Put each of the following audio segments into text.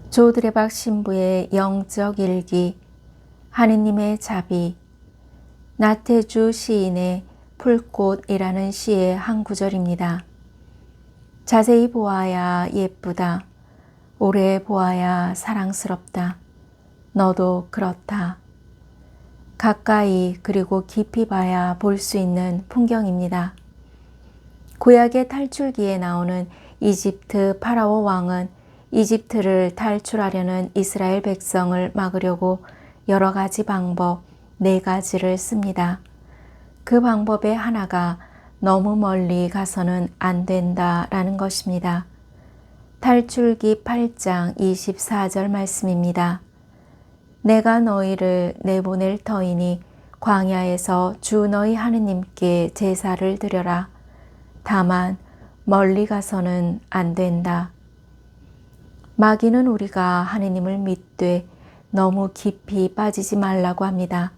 조드레박 신부의 영적 일기, 하느님의 자비, 나태주 시인의 풀꽃이라는 시의 한 구절입니다. 자세히 보아야 예쁘다. 오래 보아야 사랑스럽다. 너도 그렇다. 가까이 그리고 깊이 봐야 볼 수 있는 풍경입니다. 구약의 탈출기에 나오는 이집트 파라오 왕은 이집트를 탈출하려는 이스라엘 백성을 막으려고 여러 가지 방법 4가지를 씁니다. 그 방법의 하나가 너무 멀리 가서는 안 된다라는 것입니다. 탈출기 8장 24절 말씀입니다. 내가 너희를 내보낼 터이니 광야에서 주 너희 하느님께 제사를 드려라. 다만 멀리 가서는 안 된다. 마귀는 우리가 하느님을 믿되 너무 깊이 빠지지 말라고 합니다.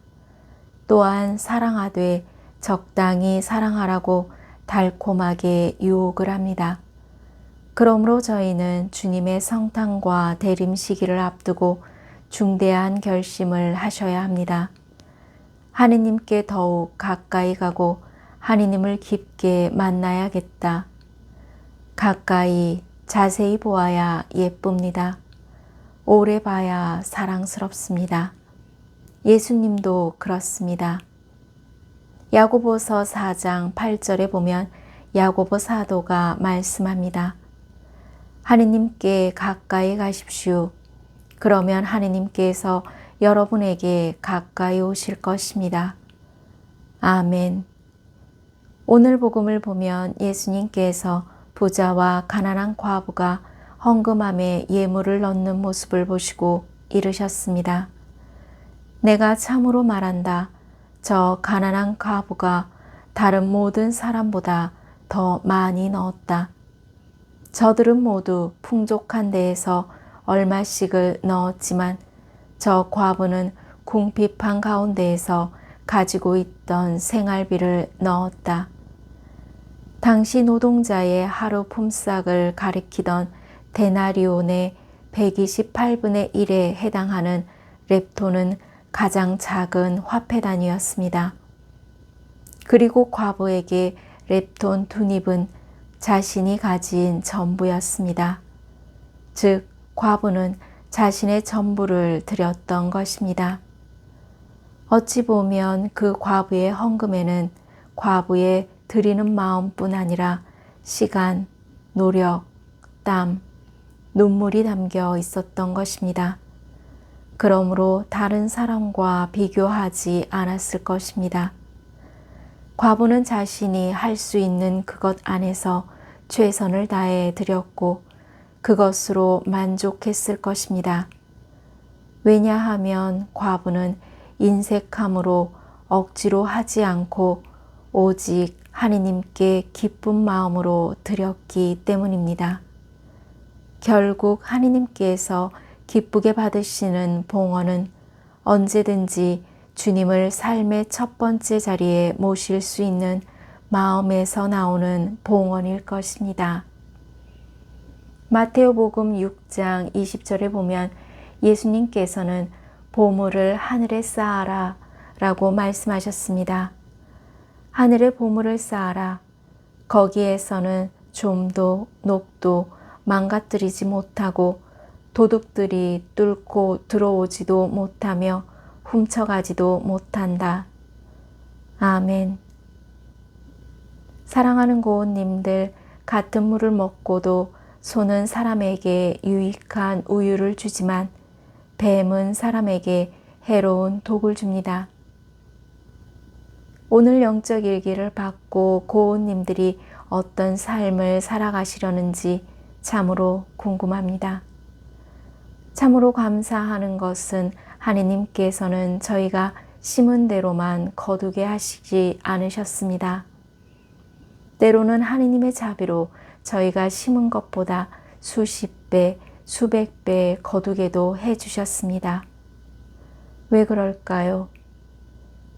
또한 사랑하되 적당히 사랑하라고 달콤하게 유혹을 합니다. 그러므로 저희는 주님의 성탄과 대림 시기를 앞두고 중대한 결심을 하셔야 합니다. 하느님께 더욱 가까이 가고 하느님을 깊게 만나야겠다. 가까이 자세히 보아야 예쁩니다. 오래 봐야 사랑스럽습니다. 예수님도 그렇습니다. 야고보서 4장 8절에 보면 야고보 사도가 말씀합니다. 하느님께 가까이 가십시오. 그러면 하느님께서 여러분에게 가까이 오실 것입니다. 아멘. 오늘 복음을 보면 예수님께서 부자와 가난한 과부가 헌금함에 예물을 넣는 모습을 보시고 이르셨습니다. 내가 참으로 말한다. 저 가난한 과부가 다른 모든 사람보다 더 많이 넣었다. 저들은 모두 풍족한 데에서 얼마씩을 넣었지만 저 과부는 궁핍한 가운데에서 가지고 있던 생활비를 넣었다. 당시 노동자의 하루 품삯을 가리키던 데나리온의 128분의 1에 해당하는 렙토는 가장 작은 화폐단위였습니다. 그리고 과부에게 렙톤 2닙은 자신이 가진 전부였습니다. 즉 과부는 자신의 전부를 드렸던 것입니다. 어찌 보면 그 과부의 헌금에는 과부의 드리는 마음뿐 아니라 시간, 노력, 땀, 눈물이 담겨 있었던 것입니다. 그러므로 다른 사람과 비교하지 않았을 것입니다. 과부는 자신이 할 수 있는 그것 안에서 최선을 다해 드렸고 그것으로 만족했을 것입니다. 왜냐하면 과부는 인색함으로 억지로 하지 않고 오직 하느님께 기쁜 마음으로 드렸기 때문입니다. 결국 하느님께서 기쁘게 받으시는 봉헌은 언제든지 주님을 삶의 첫 번째 자리에 모실 수 있는 마음에서 나오는 봉헌일 것입니다. 마테오복음 6장 20절에 보면 예수님께서는 보물을 하늘에 쌓아라 라고 말씀하셨습니다. 하늘에 보물을 쌓아라. 거기에서는 좀도 녹도 망가뜨리지 못하고 도둑들이 뚫고 들어오지도 못하며 훔쳐가지도 못한다. 아멘. 사랑하는 고운님들, 같은 물을 먹고도 소는 사람에게 유익한 우유를 주지만 뱀은 사람에게 해로운 독을 줍니다. 오늘 영적 일기를 받고 고운님들이 어떤 삶을 살아가시려는지 참으로 궁금합니다. 참으로 감사하는 것은 하느님께서는 저희가 심은 대로만 거두게 하시지 않으셨습니다. 때로는 하느님의 자비로 저희가 심은 것보다 수십 배, 수백 배 거두게도 해주셨습니다. 왜 그럴까요?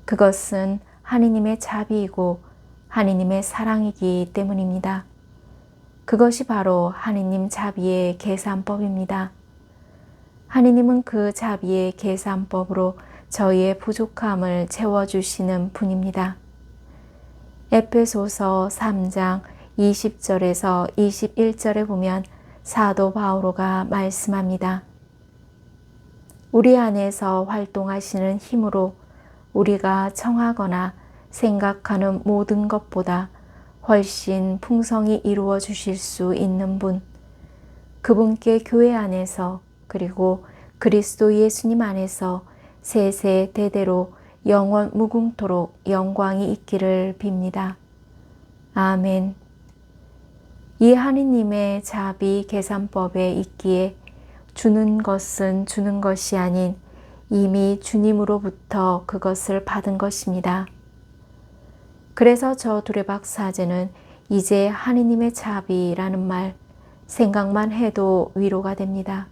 그것은 하느님의 자비이고 하느님의 사랑이기 때문입니다. 그것이 바로 하느님 자비의 계산법입니다. 하느님은 그 자비의 계산법으로 저희의 부족함을 채워주시는 분입니다. 에페소서 3장 20절에서 21절에 보면 사도 바오로가 말씀합니다. 우리 안에서 활동하시는 힘으로 우리가 청하거나 생각하는 모든 것보다 훨씬 풍성히 이루어 주실 수 있는 분, 그분께 교회 안에서 그리고 그리스도 예수님 안에서 세세대대로 영원 무궁토록 영광이 있기를 빕니다. 아멘. 이 하느님의 자비 계산법에 있기에 주는 것은 주는 것이 아닌 이미 주님으로부터 그것을 받은 것입니다. 그래서 저 두레박 사제는 이제 하느님의 자비라는 말 생각만 해도 위로가 됩니다.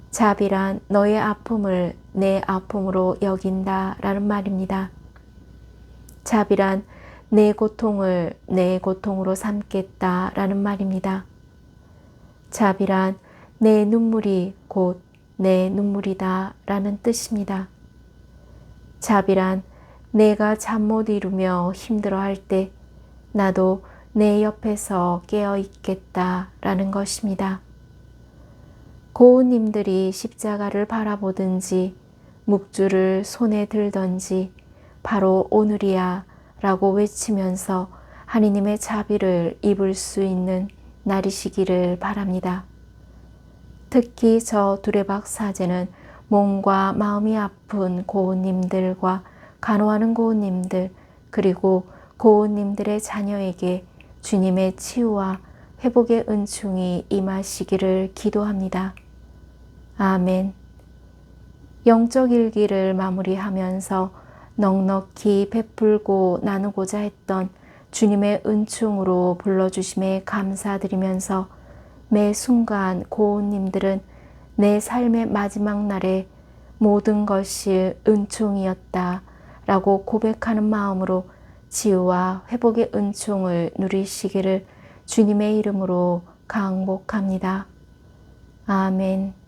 자비란 너의 아픔을 내 아픔으로 여긴다 라는 말입니다. 자비란 내 고통을 내 고통으로 삼겠다 라는 말입니다. 자비란 내 눈물이 곧 내 눈물이다 라는 뜻입니다. 자비란 내가 잠 못 이루며 힘들어할 때 나도 내 옆에서 깨어 있겠다 라는 것입니다. 고운님들이 십자가를 바라보든지 묵주를 손에 들던지 바로 오늘이야 라고 외치면서 하느님의 자비를 입을 수 있는 날이시기를 바랍니다. 특히 저 두레박 사제는 몸과 마음이 아픈 고운님들과 간호하는 고운님들 그리고 고운님들의 자녀에게 주님의 치유와 회복의 은총이 임하시기를 기도합니다. 아멘. 영적 일기를 마무리하면서 넉넉히 베풀고 나누고자 했던 주님의 은총으로 불러주심에 감사드리면서 매 순간 고운님들은 내 삶의 마지막 날에 모든 것이 은총이었다 라고 고백하는 마음으로 치유와 회복의 은총을 누리시기를 주님의 이름으로 강복합니다. 아멘.